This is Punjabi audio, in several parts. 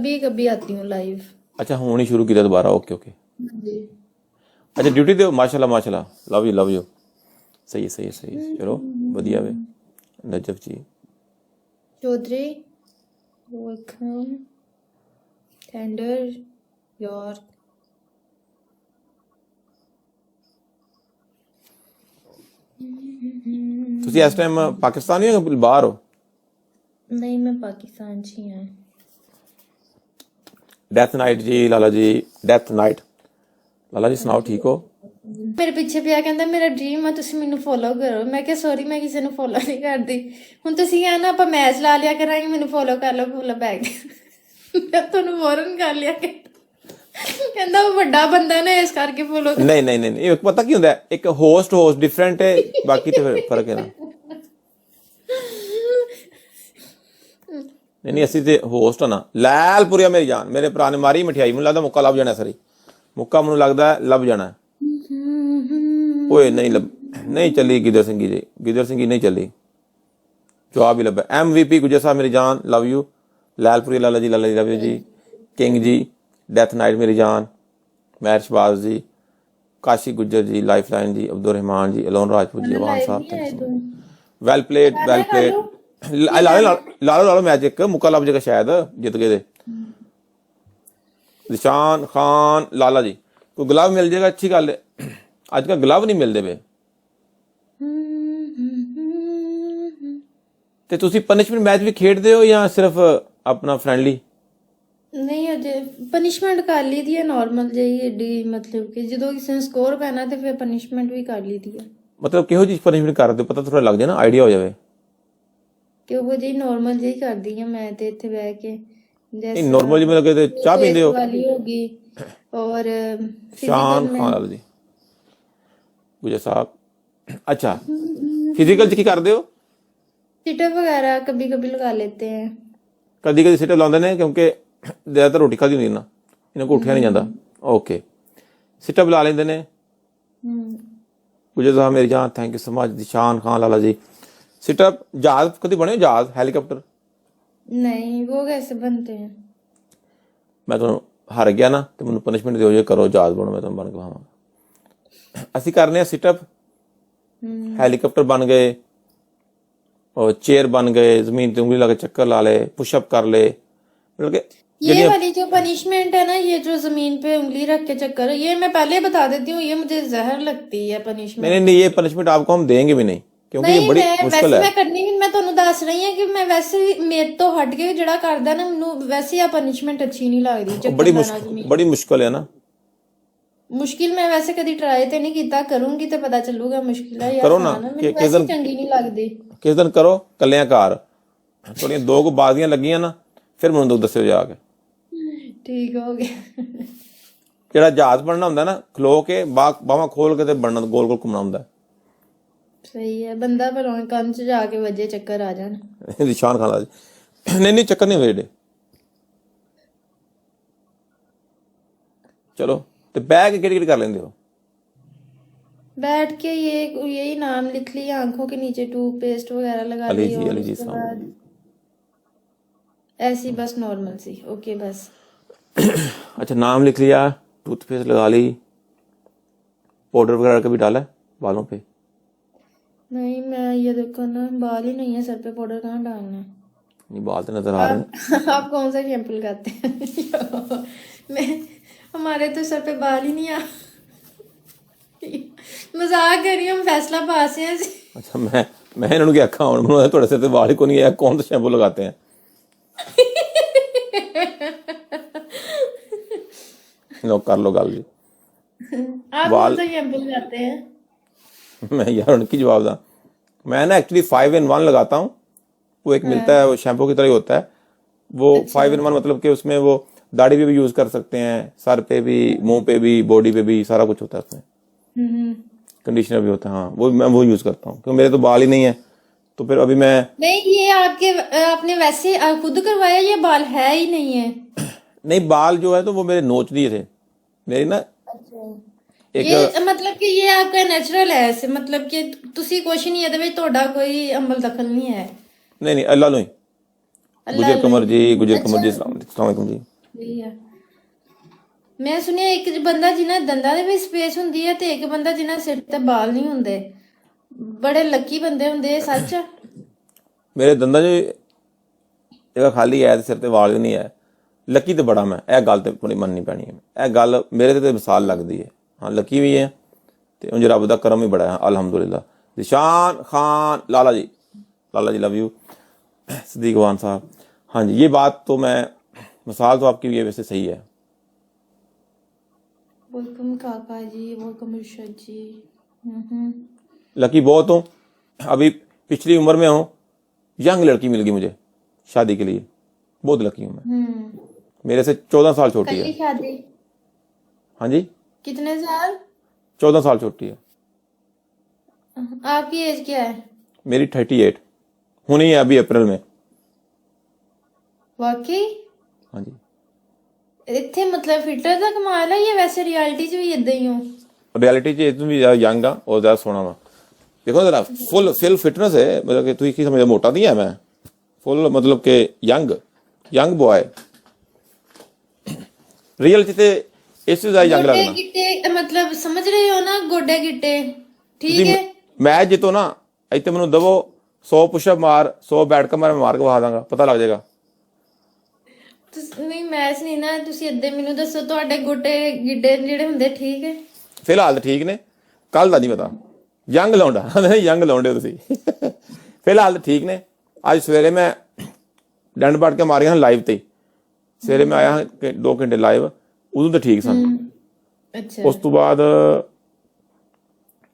कभी कभी आती हूँ लाइव। अच्छा हुण ही शुरू किया दोबारा, ओके ओके। जी। अच्छा ड्यूटी दे माशाल्लाह माशाल्लाह, लव यू। सही है सही है सही है, चलो वधिया वे। नजफ जी चौधरी वेलकम टेंडर यॉर्क। ਤੁਸੀਂ ਇਸ ਟਾਈਮ ਪਾਕਿਸਤਾਨ ਹੋ ਜਾਂ ਬਾਹਰ ਹੋ? नहीं मैं पाकिस्तान से ही हूँ। ਡੈਥ ਨਾਈਟ ਜੀ ਲਾਲਾ ਜੀ, ਡੈਥ ਨਾਈਟ ਲਾਲਾ ਜੀ ਸੁਣਾਓ, ਠੀਕ ਹੋ? ਮੇਰੇ ਪਿੱਛੇ ਪਿਆ ਕਹਿੰਦਾ ਮੇਰਾ ਡ੍ਰੀਮ ਆ ਤੁਸੀਂ ਮੈਨੂੰ ਫੋਲੋ ਕਰੋ। ਮੈਂ ਕਿਹਾ ਸੌਰੀ ਮੈਂ ਕਿਸੇ ਨੂੰ ਫੋਲੋ ਨਹੀਂ ਕਰਦੀ। ਹੁਣ ਤੁਸੀਂ ਕਹਿਣਾ ਆਪਾਂ ਮੈਚ ਲਾ ਲਿਆ ਕਰਾਂਗੇ, ਮੈਨੂੰ ਫੋਲੋ ਕਰ ਲਓ ਫੁੱਲ ਬੈਗ। ਮੈਂ ਤੁਹਾਨੂੰ ਫੌਰਨ ਕਰ ਲਿਆ ਕਿ ਕਹਿੰਦਾ ਉਹ ਵੱਡਾ ਬੰਦਾ ਨਾ ਇਸ ਕਰਕੇ ਫੋਲੋ। ਨਹੀਂ ਨਹੀਂ ਨਹੀਂ ਇਹ ਪਤਾ ਕੀ ਹੁੰਦਾ, ਇੱਕ ਹੋਸਟ ਡਿਫਰੈਂਟ ਹੈ, ਬਾਕੀ ਤੇ ਫਿਰ ਫਰਕ ਹੈ ਨਾ। ਨਹੀਂ ਅਸੀਂ ਤੇ ਹੋਸਟ ਆ ਨਾ। ਲੈਲਪੁਰੀਆ ਮੇਰੀ ਜਾਨ, ਮੇਰੇ ਭਰਾ ਨੇ ਮਾਰੀ ਮਠਿਆਈ, ਮੈਨੂੰ ਲੱਗਦਾ ਮੁੱਕਾ ਲੱਭ ਜਾਣਾ। ਸਾਰੀ ਮੁੱਕਾ ਮੈਨੂੰ ਲੱਗਦਾ ਲੱਭ ਜਾਣਾ। ਓਏ ਨਹੀਂ ਚੱਲੀ ਗਿੱਦੜ ਸਿੰਘ ਜੀ, ਗਿੱਦੜ ਸਿੰਘ ਜੀ ਨਹੀਂ ਚੱਲੀ, ਜਵਾਬ ਹੀ ਲੱਭਾ। MVP ਗੁਜਰ ਸਾਹਿਬ ਮੇਰੀ ਜਾਨ, love you. ਲੈਲਪੁਰੀ Lala ji love you ਜੀ। ਕਿੰਗ ਜੀ ਡੈਥ ਨਾਈਟ ਮੇਰੀ ਜਾਨ। ਮਹਿਰ ਸ਼ਬਾਜ਼ ਜੀ, ਕਾਸ਼ੀ ਗੁੱਜਰ ਜੀ, ਲਾਈਫ ਲਾਈਨ ਜੀ, ਅਬਦੁਰ ਰਹਿਮਾਨ ਜੀ, ਅਲੋਨ ਰਾਜਪੂਤ ਜੀ, ਅਵਾਨ ਸਾਹਿਬ ਵੈਲ ਪਲੇਡ ਵੈਲ ਪਲੇਡ। ਲਾ ਲਓ ਮੈਚ, ਇੱਕ ਮੁੱਕਾ ਲੱਭ ਜਾਏਗਾ ਸ਼ਾਇਦ, ਜਿੱਤ ਗਏ ਦੇ। ਨਿਸ਼ਾਨ ਖਾਨ ਲਾਲਾ ਜੀ ਕੋਈ ਗਲਵ ਮਿਲ ਜਾਏਗਾ, ਅੱਛੀ ਗੱਲ ਹੈ। ਅੱਜ ਕੱਲ੍ਹ ਗਲਵ ਨਹੀਂ ਮਿਲਦੇ ਪਏ। ਤੇ ਤੁਸੀਂ ਪਨਿਸ਼ਮੈਂਟ ਮੈਚ ਵੀ ਖੇਡਦੇ ਹੋ ਜਾਂ ਸਿਰਫ ਆਪਣਾ ਫਰੈਂਡਲੀ? ਨਹੀਂ ਅਜੇ ਪਨਿਸ਼ਮੈਂਟ ਕਰ ਲਈ ਦੀ ਹੈ ਨਾਰਮਲ ਜਿਹੀ ਏਡੀ, ਮਤਲਬ ਕਿ ਜਦੋਂ ਕਿਸੇ ਨੇ ਸਕੋਰ ਪੈਣਾ ਤੇ ਫਿਰ ਪਨਿਸ਼ਮੈਂਟ ਵੀ ਕਰ ਲਈ ਦੀ ਹੈ। ਮਤਲਬ ਕਿਹੋ ਜਿਹੀ ਪਨਿਸ਼ਮੈਂਟ ਕਰਦੇ ਪਤਾ ਥੋੜਾ ਲੱਗ ਜਾਏ ਨਾ, ਆਈਡੀਆ ਹੋ ਜਾਵੇ। ਕਿਹੋ ਜਿਹੀ ਨਾਰਮਲ ਜਿਹੀ ਕਰਦੀ ਹਾਂ ਮੈਂ ਤੇ ਇੱਥੇ ਬਹਿ ਕੇ। ਨਹੀਂ ਨਾਰਮਲ ਜਿਵੇਂ ਲੱਗੇ ਤੇ ਚਾਹ ਪੀਂਦੇ ਹੋ ਵਾਲੀ ਹੋ ਗਈ ਔਰ ਸ਼ਾਨ ਖਾਨ ਲਾਲਾ ਜੀ ਗੁਜਰ ਸਾਹਿਬ। ਅੱਛਾ ਫਿਜ਼ੀਕਲ ਚ ਕੀ ਕਰਦੇ ਹੋ? सिटअप वगैरह कभी कभी लगा लेते हैं। ਕਦੀ ਕਦੀ ਸਿੱਟੇ ਲਾਉਂਦੇ ਨੇ ਕਿਉਂਕਿ ਜ਼ਿਆਦਾਤਰ ਰੋਟੀ ਖਾਦੀ ਹੁੰਦੀ ਨਾ, ਇਹਨਾਂ ਕੋਲ ਉੱਠਿਆ ਨਹੀਂ ਜਾਂਦਾ। ਓਕੇ ਸਿੱਟਅਪ ਲਾ ਲੈਂਦੇ ਨੇ। ਗੁਜਰ ਸਾਹਿਬ ਮੇਰੀ ਜਾਨ, ਥੈਂਕ ਯੂ ਸੋ ਮਚ। ਸ਼ਾਨ ਖਾਨ ਲਾਲਾ ਜੀ ਸਿੱਟਅਪ। ਜਹਾਜ਼ ਕਦੀ ਬਣੇ? ਜਹਾਜ਼ ਹੈਲੀਕਾਪਟਰ? नहीं वो कैसे बनते हैं? ਮੈਂ ਤੁਹਾਨੂੰ ਹਾਰ ਗਿਆ ਨਾ ਤੇ ਮੈਨੂੰ ਪਨਿਸ਼ਮੈਂਟ ਦਿਓ ਜੇ ਕਰੋ ਜਹਾਜ਼ ਬਣੋ, ਮੈਂ ਤੁਹਾਨੂੰ ਬਣ ਕੇ ਖਾਵਾਂਗਾ। ਅਸੀਂ ਕਰਨੇ ਆ ਸਿੱਟਅਪ, ਹੈਲੀਕਾਪਟਰ ਬਣ ਗਏ, और चेयर बन गए, जमीन पे उंगली लगा चक्कर ला ले, पुशअप कर ले। मतलब ये वाली जो पनिशमेंट है ना, ये जो जमीन पे उंगली रख के चक्कर, ये मैं पहले बता देती हूँ, ये मुझे जहर लगती है पनिशमेंट। नहीं ये पनिशमेंट आपको हम देंगे भी नहीं क्योंकि ये बड़ी मुश्किल है। मैं करनी भी, मैं ਤੁਹਾਨੂੰ ਦੱਸ ਰਹੀ ਹਾਂ ਕਿ ਮੈਂ ਵੈਸੇ ਮੇਰੇ ਤੋਂ ਹਟ ਕੇ ਜਿਹੜਾ ਕਰਦਾ ਨਾ, ਮੈਨੂੰ ਵੈਸੇ ਆ ਪਨਿਸ਼ਮੈਂਟ ਅੱਛੀ ਨਹੀਂ ਲੱਗਦੀ। ਬੜੀ ਮੁਸ਼ਕਿਲ ਹੈ ਨਾ। ਮੁਸ਼ਕਿਲ ਮੈਂ ਵੈਸੇ ਕਦੀ ਟਰਾਈ ਤੇ ਨਹੀਂ ਕੀਤਾ, ਕਰੂੰਗੀ ਤੇ ਪਤਾ ਚੱਲੂਗਾ ਮੁਸ਼ਕਿਲ ਹੈ ਜਾਂ ਕਰੋ ਨਾ, ਕਿਸ ਦਿਨ ਚੰਗੀ ਨਹੀਂ ਲੱਗਦੀ। ਕਿਸ ਦਿਨ ਕਰੋ ਕੱਲਿਆਂ ਘਰ, ਥੋੜੀਆਂ ਦੋ ਕੁ ਬਾਜ਼ੀਆਂ ਲੱਗੀਆਂ ਨਾ, ਫਿਰ ਮੈਨੂੰ ਦੱਸਿਓ ਜਾ ਕੇ। ਠੀਕ ਹੋ ਗਿਆ। ਜਿਹੜਾ ਜਹਾਜ਼ ਬਣਨਾ ਹੁੰਦਾ ਨਾ, ਖਲੋ ਕੇ ਬਾਹਾਂ ਖੋਲ ਕੇ ਤੇ ਬਣਨਾ, ਗੋਲ ਗੋਲ ਘੁੰਮਣਾ ਹੁੰਦਾ। ਸਹੀ ਹੈ, ਬੰਦਾ ਪਰ ਹੁਣ ਕੰਨ 'ਚ ਜਾ ਕੇ ਵੱਜੇ ਚੱਕਰ ਆ ਜਾਣ। ਨਿਸ਼ਾਨ ਖਾਨ ਜੀ ਨਹੀਂ ਚੱਕਰ ਨਹੀਂ ਹੋਏ। ਚਲੋ ਤੇ ਬਹਿ ਕੇ ਕਿਹੜੀ ਕਰ ਲੈਂਦੇ ਹੋ? बैठ के यही नाम लिख लिया, आंखों के नीचे टूथपेस्ट वगैरह लगा ली, अली जी ऐसी बस नॉर्मल सी। ओके बस। अच्छा नाम लिख लिया, टूथपेस्ट लगा ली, पाउडर वगैरह कभी डाला बालों पे? नहीं मैं ये देखो ना, बाल ही नहीं है सर पे, पाउडर कहाँ डालना है? नहीं बाल तो नजर आ रहे हैं। आप कौन सा शैम्पू लगाते हैं? मैं हमारे तो सर पे बाल ही नहीं आ। ਮਜ਼ਾਕ ਕਰ ਰਹੀ ਹਾਂ, ਫੈਸਲਾ ਪਾਸ ਹੈ। ਅੱਛਾ ਮੈਂ ਇਹਨਾਂ ਨੂੰ ਕੀ ਆਖਾਂ ਹੁਣ, ਮੈਨੂੰ ਤੁਹਾਡੇ ਸਿਰ ਤੇ ਵਾਲ ਹੀ ਕੋਈ ਨਹੀਂ ਹੈ, ਕੌਣ ਸੇ ਸ਼ੈਂਪੂ ਲਗਾਤੇ हैं? लो कर लो गल जी। आप कौन सा शैम्पू लगाते हैं? मैं यार उनकी जवाब दा, मैं ना एक्चुअली 5-in-1 लगाता हूँ। वो एक मिलता है, वो शैम्पू की तरह ही होता है वो। 5-in-1 मतलब कि उसमें वो दाढ़ी पे भी यूज कर सकते हैं, सर पे भी, मुंह पे भी, बॉडी पे भी, सारा कुछ होता है उसमें। कंडीशनर भी होता है। हाँ वो मैं वो यूज करता हूँ क्योंकि मेरे तो बाल ही नहीं है, तो फिर अभी मैं नहीं। ये आपने वैसे खुद करवाया, ये बाल है ही नहीं है? नहीं बाल जो है तो वो मेरे नोच दिए थे मेरी ना। ये मतलब कि ये आपका नेचुरल है ऐसे, मतलब कि तुसी कुछ नहीं है ਇਹਦੇ ਵਿੱਚ, ਤੁਹਾਡਾ ਕੋਈ ਅਮਲ ਦਖਲ ਨਹੀਂ ਹੈ? नहीं अल्लाह लो। गुजर कमर जी, गुजर कमर जी, अस्सलाम वालेकुम जी। ਸਹੀ ਆ। ਮੈਂ ਸੁਣਿਆ ਇੱਕ ਬੰਦਾ ਜਿਹਨਾਂ ਦੰਦਾਂ ਦੇ ਵਿੱਚ ਸਪੇਸ ਹੁੰਦੀ ਹੈ ਤੇ ਇੱਕ ਬੰਦਾ ਜਿਹਨਾਂ ਸਿਰ ਤੇ ਵਾਲ ਨਹੀਂ ਹੁੰਦੇ, ਬੜੇ ਲੱਕੀ ਬੰਦੇ ਹੁੰਦੇ, ਇਹ ਸੱਚ ਆ? ਮੇਰੇ ਦੰਦਾਂ 'ਚ ਜਗ੍ਹਾ ਖਾਲੀ ਹੈ ਤੇ ਸਿਰ ਤੇ ਵਾਲ ਵੀ ਨਹੀਂ ਹੈ। ਲੱਕੀ ਤੇ ਬੜਾ ਮੈਂ, ਇਹ ਗੱਲ ਤੇ ਬੜੀ ਮੰਨਣੀ ਪੈਣੀ ਹੈ। ਇਹ ਗੱਲ ਮੇਰੇ ਤੇ ਮਿਸਾਲ ਲੱਗਦੀ ਹੈ। ਹਾਂ ਲੱਕੀ ਵੀ ਹੈ ਤੇ ਉਂਝ ਰੱਬ ਦਾ ਕਰਮ ਵੀ ਬੜਾ ਹੈ, ਅਲਹਮਦੁਲਿल्लाह। निशान खान लाला जी लव यू। सदीक वान साहब, हाँ जी, ये बात तो मैं मिसाल तो आपकी ये वैसे सही है। वेलकम काका जी, वेलकम इरशाद जी। लकी बहुत हूँ, अभी पिछली उम्र में हूँ, यंग लड़की मिल गई मुझे शादी के लिए, बहुत लकी हूँ मैं। मेरे से 14 साल छोटी है। शादी? हाँ जी, कितने साल? 14 साल छोटी है। आपकी एज क्या है? मेरी 38 होनी है अभी अप्रैल में। वाकई? हाँ जी। ਇੱਥੇ ਮਤਲਬ ਫਿਲਟਰ ਦਾ ਕਮਾਲ ਹੈ ਜਾਂ ਵੈਸੇ ਰਿਐਲਿਟੀ 'ਚ ਵੀ ਇਦਾਂ ਹੀ ਹੋ? रियलिटी च इतनी भी ज्यादा यंग हाँ और ज्यादा सोना वा। देखो जरा फुल फिटनेस है, मतलब कि तुम की समझ मोटा नहीं है मैं, फुल मतलब के यंग बॉय रियल च ते इस से ज्यादा यंग ਗੋਡੇ लगना। ਗਿੱਟੇ ਮਤਲਬ ਸਮਝ ਰਹੇ ਹੋ ਨਾ, ਗੋਡੇ ਗਿੱਟੇ ਠੀਕ ਹੈ। मैं जितो ना इतने मैं दवो 100 पुशअप मार, 100 बैठ कर मैं मार के बहा दांगा, पता लग जाएगा। ਨਹੀਂ ਮੈਚ ਨਹੀਂ ਨਾ, ਤੁਸੀਂ ਏਦਾਂ ਮੈਨੂੰ ਦੱਸੋ ਤੁਹਾਡੇ ਗੋਡੇ ਗਿੱਟੇ ਜਿਹੜੇ ਹੁੰਦੇ ਠੀਕ ਹੈ? फिलहाल तो ठीक ने, कल का नहीं पता। यंग लौंडा यंग लौंडे तुसी फिलहाल तो ठीक ने। अज सवेरे मैं डंड बढ़ के मारिया लाइव ते, सवेरे मैं आया 2 घंटे लाइव, उदों तो ठीक सन। ਅੱਛਾ। उस तो बाद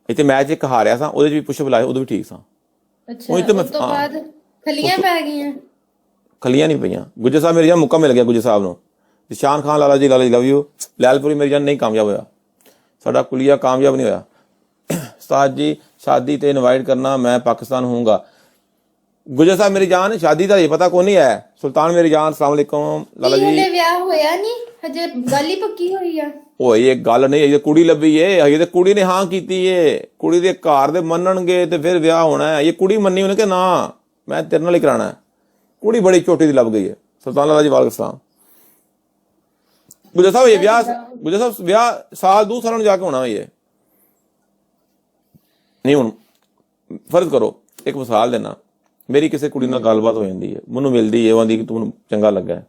इतने मैच एक हारिया सा, ਉਹਦੇ 'ਚ ਵੀ ਪੁਸ਼ਅਪ ਲਾਏ, ਉਦੋਂ ਵੀ ਠੀਕ ਸਾਂ। ਅੱਛਾ ਉਸ ਤੋਂ ਬਾਅਦ ਖਲੀਆਂ ਪੈ ਗਈਆਂ? ਖਲੀਆਂ ਨਹੀਂ ਪਈਆਂ। ਗੁੱਜਰ ਸਾਹਿਬ ਮੇਰੀ ਜਾਨ ਮੌਕਾ ਮਿਲ ਗਿਆ, ਗੁੱਜਰ ਸਾਹਿਬ ਨੂੰ। ਨਿਸ਼ਾਨ ਖਾਨ ਲਾਲਾ ਜੀ ਲਵ ਯੂ। ਲੈਲਪੁਰੀ ਮੇਰੀ ਜਾਨ ਨਹੀਂ ਕਾਮਯਾਬ ਹੋਇਆ, ਸਾਡਾ ਕੁਲੀਆ ਕਾਮਯਾਬ ਨਹੀਂ ਹੋਇਆ। ਉਸਤਾਦ ਜੀ शादी ਤੇ ਇਨਵਾਈਟ ਕਰਨਾ, ਮੈਂ ਪਾਕਿस्तान ਹੋਊਂਗਾ। ਗੁੱਜਰ ਸਾਹਿਬ ਮੇਰੀ ਜਾਨ शादी ਦਾ ਇਹ ਪਤਾ ਕੋਈ ਨਹੀਂ ਹੈ। ਸੁਲਤਾਨ ਮੇਰੀ ਜਾਨ अस्सलाम वालेकुम ਲਾਲਾ ਜੀ। ਹਲੇ ਵਿਆਹ ਹੋਇਆ ਨਹੀਂ ਹਜੇ, ਗੱਲ ਹੀ ਪੱਕੀ ਹੋਈ ਆ? ਓਏ ਇਹ ਗੱਲ ਨਹੀਂ, ਅਜੇ ਕੁੜੀ ਲੱਭੀ ਏ, ਅਜੇ ਤੇ ਕੁੜੀ ਨੇ ਹਾਂ ਕੀਤੀ ਏ। ਕੁੜੀ ਦੇ ਘਰ ਦੇ ਮੰਨਣਗੇ ਤੇ ਫਿਰ ਵਿਆਹ ਹੋਣਾ ਹੈ। ਇਹ ਕੁੜੀ ਮੰਨੀ ਉਹਨੇ ਕਿ ਨਾ ਮੈਂ ਤੇਰੇ ਨਾਲ ਹੀ ਕਰਾਣਾ ਹੈ। ਕੁੜੀ ਬੜੀ ਛੋਟੀ ਦੀ ਲੱਭ ਗਈ ਹੈ। ਸੁਲਤਾਨ ਲਾਲਾ ਜੀ ਵਾਲੇਕੁਮ ਸਲਾਮ। ਗੁੱਜਰ ਸਾਹਿਬ ਇਹ ਵਿਆਹ ਸਾਲ 2 ਸਾਲਾਂ ਨੂੰ ਜਾ ਕੇ ਹੋਣਾ ਹੈ। ਨਹੀਂ ਹੁਣ ਫਰਜ਼ ਕਰੋ, ਇੱਕ ਮਿਸਾਲ ਦੇਣਾ, ਮੇਰੀ ਕਿਸੇ ਕੁੜੀ ਨਾਲ ਗੱਲਬਾਤ ਹੋ ਜਾਂਦੀ ਹੈ, ਮੈਨੂੰ ਮਿਲਦੀ ਹੈ, ਉਹ ਆਂਦੀ ਕਿ ਤੂੰ ਚੰਗਾ ਲੱਗਾ।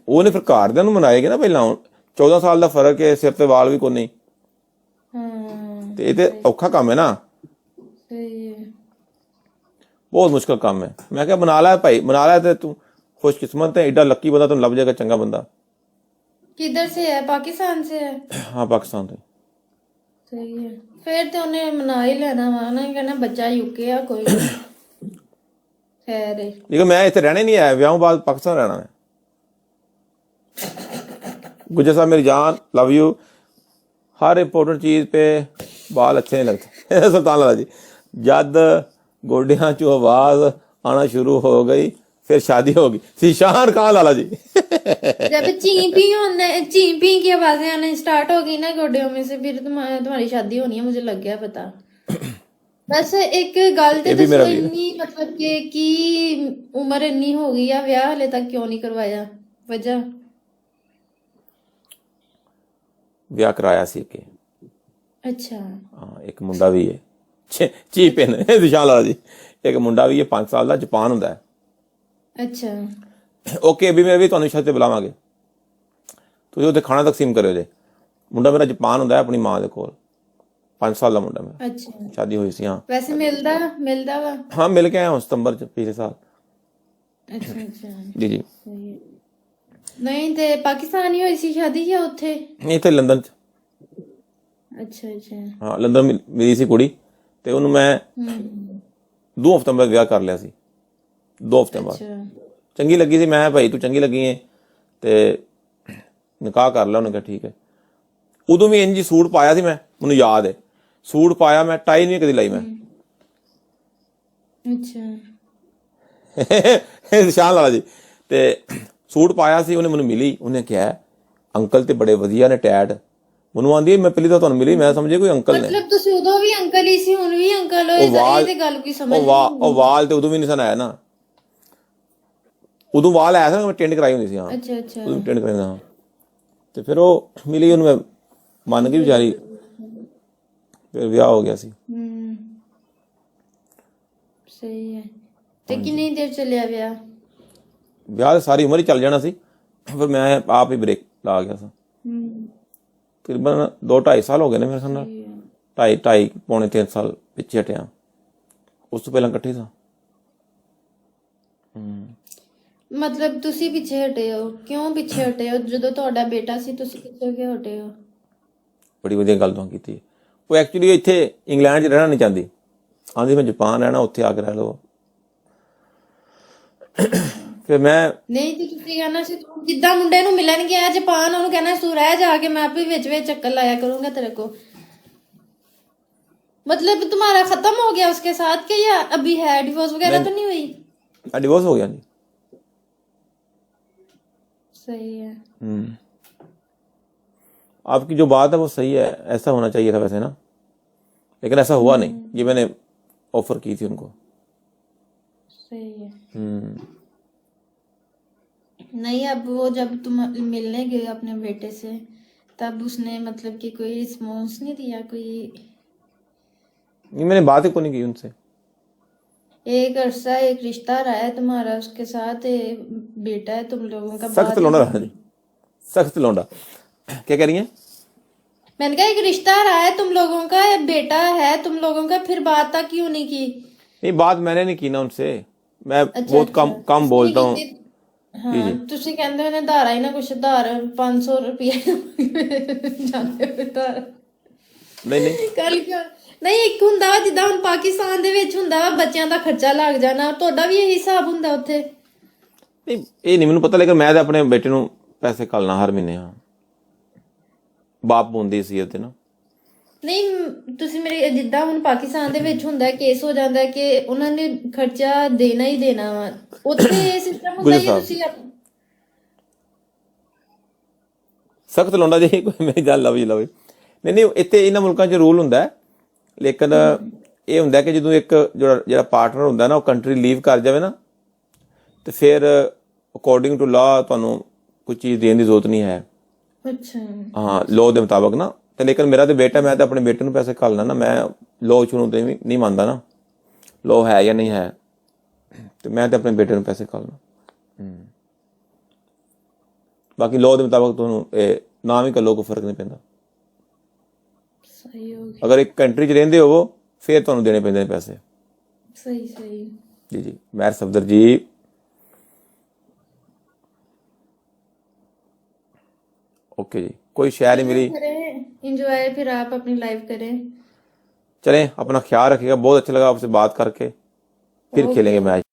ਉਹਨੇ ਫਿਰ ਘਰਦਿਆਂ ਨੂੰ ਮਨਾਏਗੀ ਨਾ ਪਹਿਲਾਂ। 14 ਸਾਲ ਦਾ ਫਰਕ ਹੈ, ਸਿਰ ਤੇ ਵਾਲ ਵੀ ਕੋਈ ਨਹੀਂ। ਤੇ ਇਹ ਤੇ ਔਖਾ ਕੰਮ ਹੈ ਨਾ, ਸਹੀ ਹੈ, ਬਹੁਤ ਮੁਸ਼ਕਲ ਕੰਮ ਹੈ। ਮੈਂ ਕਿਹਾ ਬਣਾ ਲੈ ਭਾਈ, ਬਣਾ ਲੈ ਤੇ ਤੂੰ खुशकिस्मत है, एडा लकी बंदा तुम लग जाएगा, चंगा बंदा। किधर से है? पाकिस्तान से है? हाँ पाकिस्तान से। सही है, फिर तो उन्हें मना ही लेना वा ना, कहना बच्चा यूके आ कोई खैर है। लेकिन मैं इतने रहने नहीं आया, ब्याह बाद पाकिस्तान रहना है। गुजर साहब मेरी जान, लव यू। हर इंपोर्टेंट चीज पे बाल अच्छे नहीं लगते। सुल्तान लाला जी, जद गोडियां चो आवाज आना शुरू हो गई फिर शादी होगी। शीशान खान लाला जी। जब चींपी की आवाजें आना स्टार्ट हो गई ना गोडियों में से, फिर तुम्हारी शादी होनी है, मुझे लग गया पता। बस एक गल ते दसो, इन्नी मतलब कि उम्र इन्नी हो गई है, ब्याह हले तक क्यों नहीं करवाया? वजह? ब्याह कराया सी के। अच्छा हाँ, एक मुंडा भी है चीप इन निशान लाला जी, एक मुंडा भी है 5 साल का, जापान हुंदा है। अच्छा ओके, अभी मैं भी तुहानू शायद बुलावांगे, तुसीं उत्थे खाना तकसीम करियो जे। मुंडा मेरा जापान हुंदा है अपनी मां दे कोल, 5 साल का मुंडा मेरा। अच्छा, शादी हुई सी। हाँ वैसे मिलदा वा? हाँ मिल के आया हूँ सितंबर च पिछले साल। अच्छा अच्छा जी जी। सही है। नहीं ते पाकिस्तान ही हुई सी शादी या उत्थे? नहीं इत्थे लंदन च। अच्छा अच्छा। हाँ लंदन मिली सी कुड़ी ते उन्होंने मैं 2 हफ्ते बाद ब्याह कर लिया सी। 2 हफ्ते बाद चंगी लगी सी, मैं भाई तू चंगी लगी है ते निकाह कर लिया। उन्होंने कहा ठीक है। उदों भी इंज सूट पाया सी मैं, मैनू याद है, सूट पाया मैं, टाई नहीं कदी लाई मैं। अच्छा निशान लाला जी ते सूट पाया सी, उन्हें मैनू मिली, उन्हें कहा अंकल ते बड़े वधिया ने टैड। मैनू आंदी मैं पहली तो तुहानू मिली, मैं समझे कोई अंकल ने। मतलब तुसी उदों भी अंकल ही सी, हुण भी अंकल हो, इस ते गल की समझ नहीं। वाल ते उदों भी नहीं सन आया ना, उदों वाल आया था मैं टेंड कराई हुंदी सी। हां अच्छा अच्छा। उदों टेंड कराई। हां ਤੇ ਫਿਰ ਉਹ ਮਿਲੀ, ਉਹਨੂੰ ਮੈਂ ਮੰਨ ਗਈ ਵਿਚਾਰੀ, ਫਿਰ ਵਿਆਹ ਹੋ ਗਿਆ ਸੀ। ਸਹੀ ਹੈ। ਤੇ ਕਿੰਨੀ ਦੇਰ ਚੱਲਿਆ ਵਿਆਹ? ਵਿਆਹ ਤਾਂ ਸਾਰੀ ਉਮਰ ਹੀ ਚੱਲ ਜਾਣਾ ਸੀ, ਫਿਰ ਮੈਂ ਆਪ ਹੀ ਬ੍ਰੇਕ ਲਾ ਗਿਆ ਸੀ। ਤਕਰੀਬਨ 2-2.5 ਸਾਲ ਹੋ ਗਏ ਨੇ ਮੇਰੇ ਸਾਹਮਣੇ, 2.5 ਪੌਣੇ 3 ਸਾਲ ਪਿੱਛੇ ਹਟਿਆ। ਉਸ ਤੋਂ ਪਹਿਲਾਂ ਇਕੱਠੇ ਸਾਂ। ਮਤਲਬ ਤੁਸੀਂ ਪਿੱਛੇ ਹਟੇ ਹੋ? ਕਿਉਂ ਪਿੱਛੇ ਹਟੇ ਹੋ? ਜਦੋਂ ਤੁਹਾਡਾ ਬੇਟਾ ਸੀ ਤੁਸੀਂ ਪਿੱਛੇ ਕਿਉਂ ਹਟੇ ਹੋ? ਬੜੀ ਵਧੀਆ ਗੱਲ ਤੋਂ ਕੀਤੀ। ਉਹ ਐਕਚੁਅਲੀ ਇੱਥੇ ਇੰਗਲੈਂਡ 'ਚ ਰਹਿਣਾ ਨਹੀਂ ਚਾਹੁੰਦੀ, ਆਂਦੀ ਮੈਂ ਜਾਪਾਨ ਰਹਿਣਾ, ਉੱਥੇ ਆ ਕੇ ਰਹਿ ਲਓ। ਫਿਰ ਮੈਂ ਨਹੀਂ ਤੇ ਤੁਸੀਂ ਕਹਿਣਾ ਸੀ ਜਿੱਦਾਂ ਮੁੰਡੇ ਨੂੰ ਮਿਲਣ ਗਿਆ ਜਾਪਾਨ, ਉਹਨੂੰ ਕਹਿਣਾ ਤੂੰ ਰਹਿ ਜਾ ਕੇ, ਮੈਂ ਆਪੇ ਵਿੱਚ ਵਿੱਚ ਚੱਕਰ ਲਾਇਆ करूंगा तेरे को। मतलब तुम्हारा खत्म हो गया उसके साथ के या अभी है? डिवोर्स वगैरह तो नहीं हुई? डिवोर्स हो गया जी। सही है। आपकी जो बात है वो सही है, ऐसा होना चाहिए था वैसे ना, लेकिन ऐसा हुआ नहीं। ये मैंने ऑफर की थी उनको। सही है। नहीं अब वो जब तुम मिलने गए अपने बेटे से, तब उसने मतलब कि कोई रिस्पॉन्स नहीं दिया? कोई नहीं, मैंने बात ही को नहीं की उनसे। एक अरसा एक रिश्ता रहा है तुम्हारा उसके साथ, बेटा है तुम लोगों का। सख्त लौंडा रहा जी, सख्त लौंडा। क्या कह रही हैं? मैंने कहा एक रिश्ता रहा है तुम लोगों का, बेटा है तुम लोगों का, फिर बात तक क्यों नहीं की? नहीं, बात मैंने नहीं की ना उनसे, मैं बहुत कम बोलता हूँ। हाँ, ਤੁਸੀਂ ਕਹਿੰਦੇ ਹੋ ਨੇ ਧਾਰਾ ਹੀ ਨਾ ਕੁਛ ਧਾਰ 500 ਰੁਪਏ ਜਾਂਦੇ ਹੋਏ ਧਾਰ। ਨਹੀਂ ਕੱਲ ਕਿਉਂ ਨਹੀਂ? ਇੱਕ ਹੁੰਦਾ ਵਾ ਜਿੱਦਾਂ ਹੁਣ ਪਾਕਿਸਤਾਨ ਦੇ ਵਿੱਚ ਹੁੰਦਾ ਵਾ ਬੱਚਿਆਂ ਦਾ ਖਰਚਾ ਲੱਗ ਜਾਣਾ, ਤੁਹਾਡਾ ਵੀ ਇਹੀ ਹਿਸਾਬ ਹੁੰਦਾ ਉੱਥੇ? ਨਹੀਂ, ਇਹ ਨਹੀਂ ਮੈਨੂੰ ਪਤਾ, ਲੇਕਿਨ ਮੈਂ ਤਾਂ ਆਪਣੇ ਬੇਟੇ ਨੂੰ ਪੈਸੇ ਘੱਲਣਾ ਹਰ ਮਹੀਨੇ। ਹਾਂ, ਬਾਪ ਬੁੰਦੀ ਸੀ ਉਹਦੇ ਨਾ। ਨਹੀਂ ਤੁਸੀਂ ਮੇਰੇ ਜਿੱਦਾਂ ਹੁਣ ਪਾਕਿਸਤਾਨ ਦੇ ਵਿੱਚ ਹੁੰਦਾ ਕੇਸ ਹੋ ਜਾਂਦਾ ਕਿ ਉਹਨਾਂ ਨੇ ਖਰਚਾ ਦੇਣਾ ਹੀ ਦੇਣਾ ਵਾ, ਉੱਥੇ ਇਹ ਸਿਸਟਮ ਹੁੰਦਾ ਹੀ ਤੁਸੀਂ ਸਖਤ ਲੌਂਡਾ ਜੀ ਕੋਈ ਮੇਰੀ ਗੱਲ ਲਵੀ ਨਹੀਂ। ਇੱਥੇ ਇਹਨਾਂ ਮੁਲਕਾਂ 'ਚ ਰੂਲ ਹੁੰਦਾ ਹੈ, ਲੇਕਿਨ ਇਹ ਹੁੰਦਾ ਕਿ ਜਦੋਂ ਇੱਕ ਜਿਹੜਾ ਪਾਰਟਨਰ ਹੁੰਦਾ ਨਾ ਉਹ ਕੰਟਰੀ ਲੀਵ ਕਰ ਜਾਵੇ ਨਾ, ਤੇ ਫਿਰ ਅਕੋਰਡਿੰਗ ਟੂ ਲਾ ਤੁਹਾਨੂੰ ਕੋਈ ਚੀਜ਼ ਦੇਣ ਦੀ ਜ਼ਰੂਰਤ ਨਹੀਂ ਹੈ। ਅੱਛਾ। ਹਾਂ, ਲਾਅ ਦੇ ਮੁਤਾਬਕ ਨਾ। ਤੇ ਲੇਕਿਨ ਮੇਰਾ ਤੇ ਬੇਟਾ, ਮੈਂ ਤਾਂ ਆਪਣੇ ਬੇਟੇ ਨੂੰ ਪੈਸੇ ਘੱਲਣਾ ਨਾ, ਮੈਂ ਲਾਅ ਸ਼ੁਰੂ ਤੋਂ ਨਹੀਂ ਮੰਨਦਾ ਨਾ, ਲਾਅ ਹੈ ਜਾਂ ਨਹੀਂ ਹੈ, ਤੇ ਮੈਂ ਤੇ ਆਪਣੇ ਬੇਟੇ ਨੂੰ ਪੈਸੇ ਘੱਲਣਾ। ਬਾਕੀ ਲਾਅ ਦੇ ਮੁਤਾਬਕ ਤੁਹਾਨੂੰ ਇਹ ਨਾ ਵੀ ਘੱਲੋ, ਕੋਈ ਫਰਕ ਨਹੀਂ ਪੈਂਦਾ। ਸਹੀ ਹੋ ਗਿਆ। ਅਗਰ ਇੱਕ ਕੰਟਰੀ 'ਚ ਰਹਿੰਦੇ ਹੋਵੋ ਫਿਰ ਤੁਹਾਨੂੰ ਦੇਣੇ ਪੈਂਦੇ ਨੇ ਪੈਸੇ। ਸਹੀ ਜੀ ਮਹਿਰ ਸਫਦਰ ਜੀ। ओके जी, कोई शहर नहीं मिली। एंजॉय, फिर आप अपनी लाइफ करें। चलें, अपना ख्याल रखिएगा। बहुत अच्छा लगा आपसे बात करके, फिर खेलेंगे मैच।